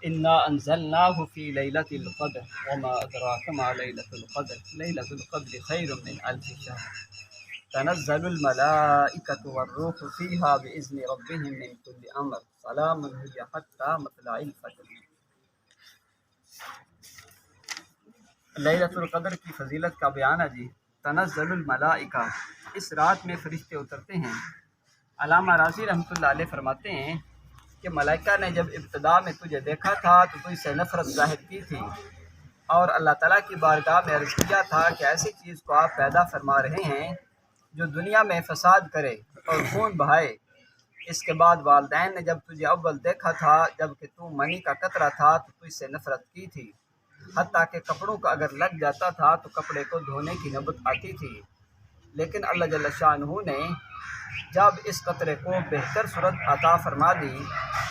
انا انزلناه فی لیلۃ القدر وما ادراک ما لیلۃ القدر لیلۃ القدر خیر من الف شہر تنزل الملائکۃ والروح فیہا باذن ربہم من کل امر سلام ہی حتی مطلع الفجر۔ لیلۃ القدر کی فضیلت کا بیان ہے جی۔ تنزل الملائکہ، اس رات میں فرشتے اترتے ہیں۔ علامہ راضی رحمۃ اللہ علیہ فرماتے ہیں کہ ملائکہ نے جب ابتدا میں تجھے دیکھا تھا تو تجھ سے نفرت ظاہر کی تھی اور اللہ تعالیٰ کی بارگاہ میں عرض کیا تھا کہ ایسی چیز کو آپ پیدا فرما رہے ہیں جو دنیا میں فساد کرے اور خون بہائے۔ اس کے بعد والدین نے جب تجھے اول دیکھا تھا جب کہ تو منی کا قطرہ تھا تو تجھ سے نفرت کی تھی، حتیٰ کہ کپڑوں کا اگر لگ جاتا تھا تو کپڑے کو دھونے کی نوبت آتی تھی، لیکن اللہ جل شانہ نے جب اس قطرے کو بہتر صورت عطا فرما دی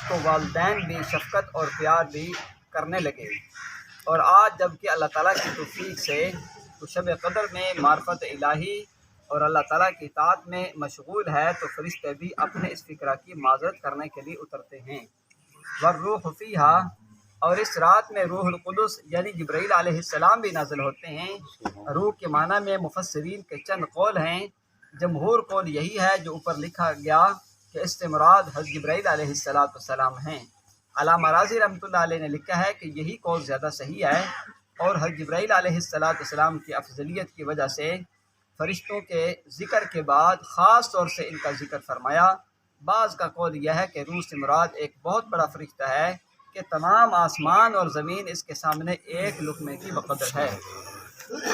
تو والدین بھی شفقت اور پیار بھی کرنے لگے، اور آج جب کہ اللہ تعالیٰ کی توفیق سے تو شب قدر میں معرفت الہی اور اللہ تعالیٰ کی اطاعت میں مشغول ہے تو فرشتے بھی اپنے اس فکرہ کی معذرت کرنے کے لیے اترتے ہیں۔ والروح فیہا، اور اس رات میں روح القدس یعنی جبرائیل علیہ السلام بھی نازل ہوتے ہیں۔ روح کے معنی میں مفسرین کے چند قول ہیں۔ جمہور قول یہی ہے جو اوپر لکھا گیا کہ اس سے مراد حضرت جبرائیل علیہ السلام ہیں۔ علامہ راضی رحمۃ اللہ علیہ نے لکھا ہے کہ یہی قول زیادہ صحیح ہے، اور حضرت جبرائیل علیہ السلام کی افضلیت کی وجہ سے فرشتوں کے ذکر کے بعد خاص طور سے ان کا ذکر فرمایا۔ بعض کا قول یہ ہے کہ روح سے مراد ایک بہت بڑا فرشتہ ہے کہ تمام آسمان اور زمین اس کے سامنے ایک لقمے کی بقدر ہے،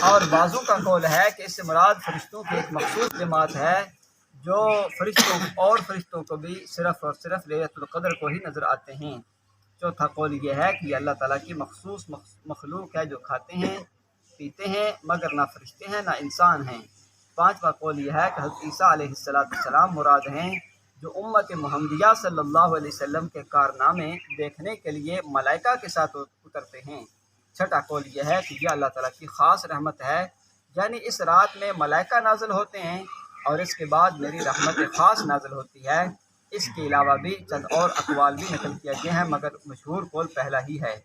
اور بعضوں کا قول ہے کہ اس سے مراد فرشتوں کی ایک مخصوص جماعت ہے جو فرشتوں کو بھی صرف اور صرف لیلۃ القدر کو ہی نظر آتے ہیں۔ چوتھا قول یہ ہے کہ یہ اللہ تعالیٰ کی مخصوص مخلوق ہے جو کھاتے ہیں پیتے ہیں مگر نہ فرشتے ہیں نہ انسان ہیں۔ پانچواں قول یہ ہے کہ حضرت عیسیٰ علیہ السلام مراد ہیں جو امت محمدیہ صلی اللہ علیہ وسلم کے کارنامے دیکھنے کے لیے ملائکہ کے ساتھ اترتے ہیں۔ چھٹا قول یہ ہے کہ یہ اللہ تعالیٰ کی خاص رحمت ہے، یعنی اس رات میں ملائکہ نازل ہوتے ہیں اور اس کے بعد میری رحمت خاص نازل ہوتی ہے۔ اس کے علاوہ بھی چند اور اقوال بھی نقل کیا گئے ہیں مگر مشہور قول پہلا ہی ہے۔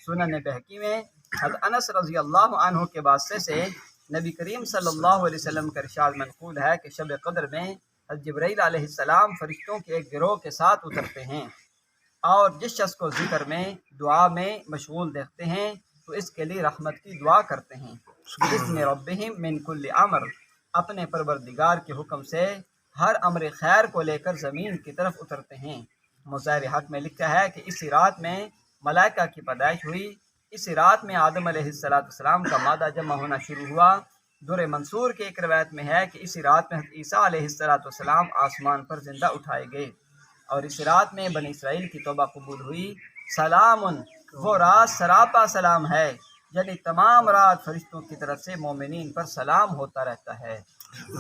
سنن بہقی میں حضرت انس رضی اللہ عنہ کے واسطے سے نبی کریم صلی اللہ علیہ وسلم کا ارشاد منقول ہے کہ شب قدر میں حضرت جبرائیل علیہ السلام فرشتوں کے ایک گروہ کے ساتھ اترتے ہیں، اور جس شخص کو ذکر میں دعا میں مشغول دیکھتے ہیں تو اس کے لیے رحمت کی دعا کرتے ہیں۔ بِإِذْنِ رَبِّهِمْ مِنْ كُلِّ امر، اپنے پروردگار کے حکم سے ہر امر خیر کو لے کر زمین کی طرف اترتے ہیں۔ مظاہر حق میں لکھا ہے کہ اسی رات میں ملائکہ کی پیدائش ہوئی، اسی رات میں آدم علیہ السلام کا مادہ جمع ہونا شروع ہوا۔ در منصور کے ایک روایت میں ہے کہ اسی رات میں حضرت عیسیٰ علیہ السلام آسمان پر زندہ اٹھائے گئے، اور اس رات میں بنی اسرائیل کی توبہ قبول ہوئی۔ سلام، وہ رات سراپا سلام ہے، یعنی تمام رات فرشتوں کی طرف سے مومنین پر سلام ہوتا رہتا ہے۔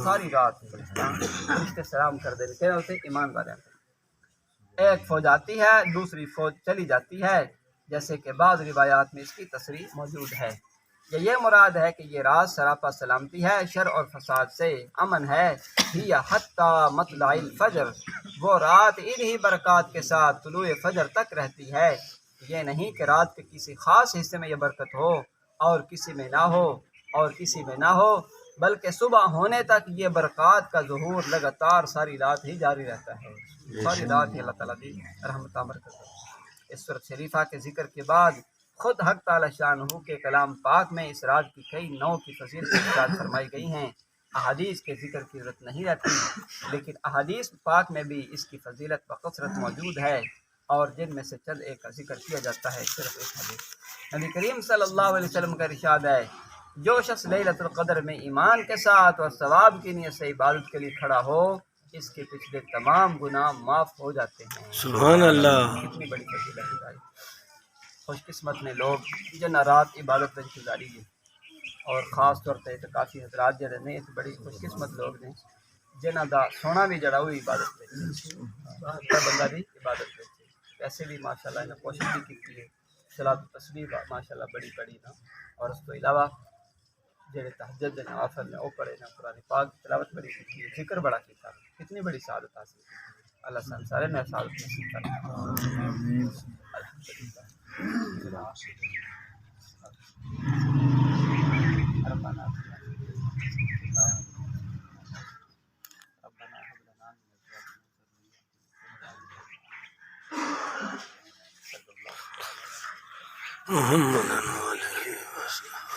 ساری رات فرشتے سلام کر دیتے ہیں ایمان والے۔ ایک فوج آتی ہے دوسری فوج چلی جاتی ہے، جیسے کہ بعض روایات میں اس کی تصریح موجود ہے۔ یہ مراد ہے کہ یہ رات سراپا سلامتی ہے، شر اور فساد سے امن ہے۔ ہی حتی مطلع الفجر، وہ رات انہی برکات کے ساتھ طلوع فجر تک رہتی ہے۔ یہ نہیں کہ رات کے کسی خاص حصے میں یہ برکت ہو اور کسی میں نہ ہو اور کسی میں نہ ہو، بلکہ صبح ہونے تک یہ برکات کا ظہور لگاتار ساری رات ہی جاری رہتا ہے۔ ساری رات ہی اللہ تعالیٰ کی رحمت برکت ہے۔ اس سورۃ شریفہ کے ذکر کے بعد خود حق تعالی شانہ کے کلام پاک میں اس رات کی کئی نوع کی فضیلت ارشاد فرمائی گئی ہیں۔ احادیث کے ذکر کی ضرورت نہیں رہتی، لیکن احادیث پاک میں بھی اس کی فضیلت بکثرت موجود ہے، اور جن میں سے چند ایک کا ذکر کیا جاتا ہے۔ صرف ایک حدیث نبی کریم صلی اللہ علیہ وسلم کا ارشاد ہے، جو شخص لیلۃ القدر میں ایمان کے ساتھ اور ثواب کی نیت سے عبادت کے لیے کھڑا ہو اس کے پچھلے تمام گناہ معاف ہو جاتے ہیں۔ سبحان اللہ۔ کتنی بڑی فضیلت ہے۔ خوش قسمت نے لوگ جن رات عبادت میں گزاری ہے، اور خاص طور پہ کافی حضرات جڑے نے اس بڑی خوش قسمت لوگ نے جنہ دا سونا بھی جڑا ہوئی عبادت میں بندہ بھی عبادت میں پیسے بھی ماشاءاللہ نے کوشش بھی کی ہے، صلاۃ تسبیح ماشاءاللہ بڑی بڑی نا، اور اس کے علاوہ جڑے تہجد نے آفر نے او پڑھے نا، قرآن پاک تلاوت بڑی کی ہے، ذکر بڑا کیتا، کتنی بڑی سعادت حاصل کی۔ اللہ سارے نے سعادت نصیب کرے۔ الحمدللہ۔ ربنا ربنا هب لنا من ازواجنا وذرياتنا قرة اعين. محمد علیہ وسلم.